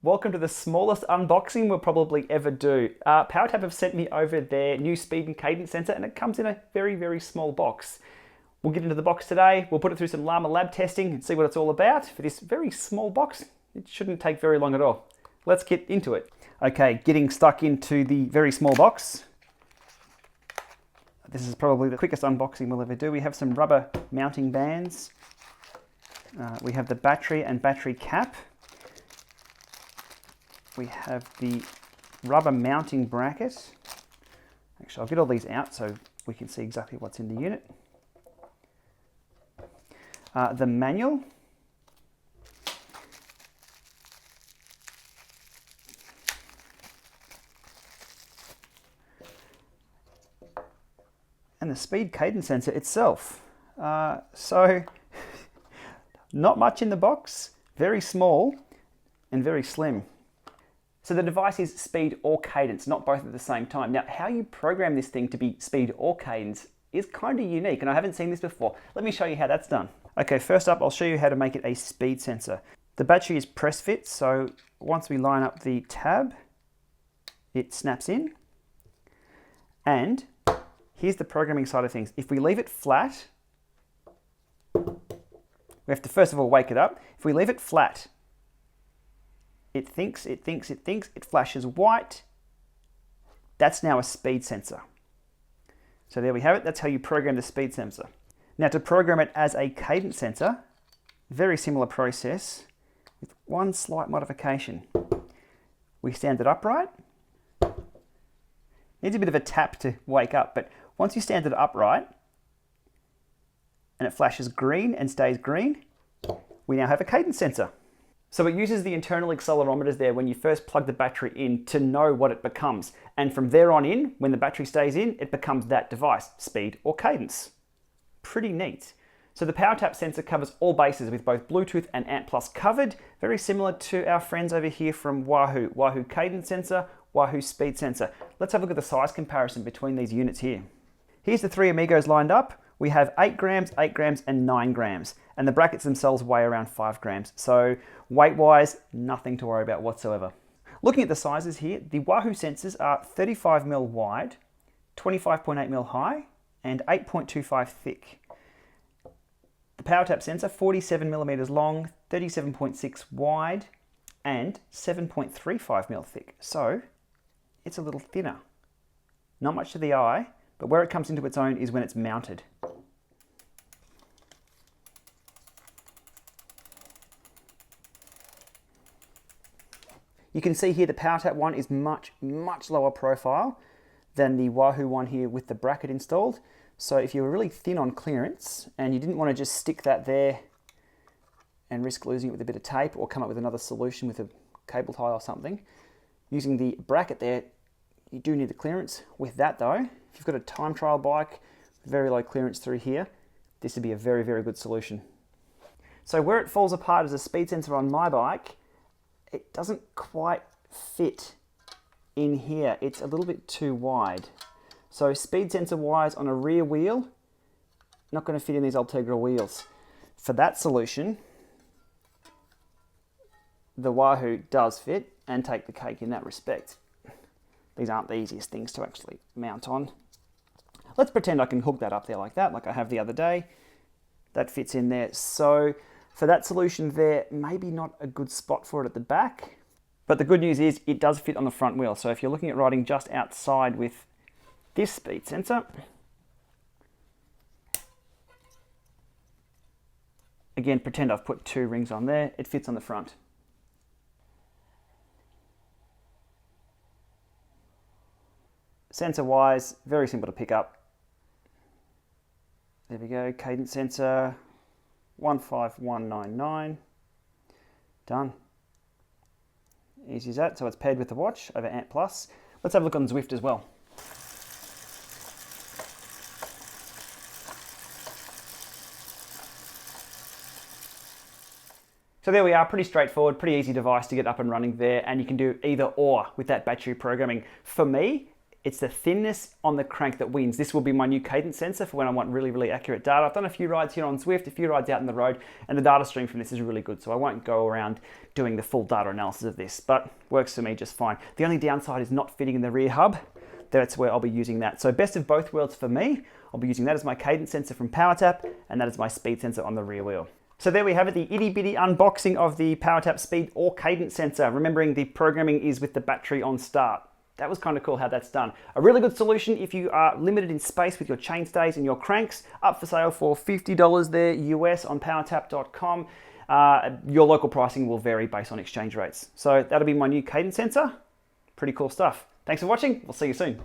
Welcome to the smallest unboxing we'll probably ever do. PowerTap have sent me over their new speed and cadence sensor, and it comes in a very, very small box. We'll get into the box today, we'll put it through some llama lab testing and see what it's all about. For this very small box, it shouldn't take very long at all. Let's get into it. Okay, getting stuck into the very small box. This is probably the quickest unboxing we'll ever do. We have some rubber mounting bands. We have the battery and battery cap. We have the rubber mounting bracket. Actually, I'll get all these out so we can see exactly what's in the unit. The manual. And the speed cadence sensor itself. So, not much in the box, very small and very slim. So the device is speed or cadence, not both at the same time. Now, how you program this thing to be speed or cadence is kind of unique, and I haven't seen this before. Let me show you how that's done. Okay, first up, I'll show you how to make it a speed sensor. The battery is press fit, so once we line up the tab, it snaps in. And here's the programming side of things. If we leave it flat, we have to first of all wake it up. If we leave it flat, it thinks, it flashes white. That's now a speed sensor. So there we have it, that's how you program the speed sensor. Now to program it as a cadence sensor, very similar process with one slight modification. We stand it upright. Needs a bit of a tap to wake up, but once you stand it upright and it flashes green and stays green, we now have a cadence sensor. So it uses the internal accelerometers there when you first plug the battery in to know what it becomes. And from there on in, when the battery stays in, it becomes that device, speed or cadence. Pretty neat. So the PowerTap sensor covers all bases with both Bluetooth and ANT+ covered, very similar to our friends over here from Wahoo. Wahoo cadence sensor, Wahoo speed sensor. Let's have a look at the size comparison between these units here. Here's the three amigos lined up. We have 8 grams, 8 grams, and 9 grams. And the brackets themselves weigh around 5 grams. So weight-wise, nothing to worry about whatsoever. Looking at the sizes here, the Wahoo sensors are 35mm wide, 25.8mm high, and 8.25 thick. The PowerTap sensor, 47mm long, 37.6 wide, and 7.35mm thick. So it's a little thinner. Not much to the eye, but where it comes into its own is when it's mounted. You can see here the PowerTap one is much lower profile than the Wahoo one here with the bracket installed. So if you were really thin on clearance and you didn't want to just stick that there and risk losing it with a bit of tape or come up with another solution with a cable tie or something, using the bracket there, you do need the clearance. With that though, if you've got a time trial bike with very low clearance through here, this would be a very good solution. So where it falls apart as a speed sensor on my bike, it doesn't quite fit in here. It's a little bit too wide. So speed sensor wise on a rear wheel, not going to fit in these Ultegra wheels. For that solution, the Wahoo does fit and take the cake in that respect. These aren't the easiest things to actually mount on. Let's pretend I can hook that up there like that, like I have the other day. That fits in there. So for that solution there, maybe not a good spot for it at the back. But the good news is it does fit on the front wheel. So if you're looking at riding just outside with this speed sensor, again, pretend I've put 2 rings on there, it fits on the front. Sensor wise, very simple to pick up. There we go, cadence sensor, 15199, done. Easy as that, so it's paired with the watch over ANT+. Let's have a look on Zwift as well. So there we are, pretty straightforward, pretty easy device to get up and running there, and you can do either or with that battery programming. For me, It's the thinness on the crank that wins. This will be my new cadence sensor for when I want really, really accurate data. I've done a few rides here on Zwift, a few rides out in the road, and the data stream from this is really good. So I won't go around doing the full data analysis of this, but works for me just fine. The only downside is not fitting in the rear hub. That's where I'll be using that. So best of both worlds for me. I'll be using that as my cadence sensor from PowerTap, and that is my speed sensor on the rear wheel. So there we have it, the itty bitty unboxing of the PowerTap speed or cadence sensor. Remembering the programming is with the battery on start. That was kind of cool how that's done. A really good solution if you are limited in space with your chainstays and your cranks. Up for sale for $50 there US on PowerTap.com. Your local pricing will vary based on exchange rates. So that'll be my new cadence sensor. Pretty cool stuff. Thanks for watching. We'll see you soon.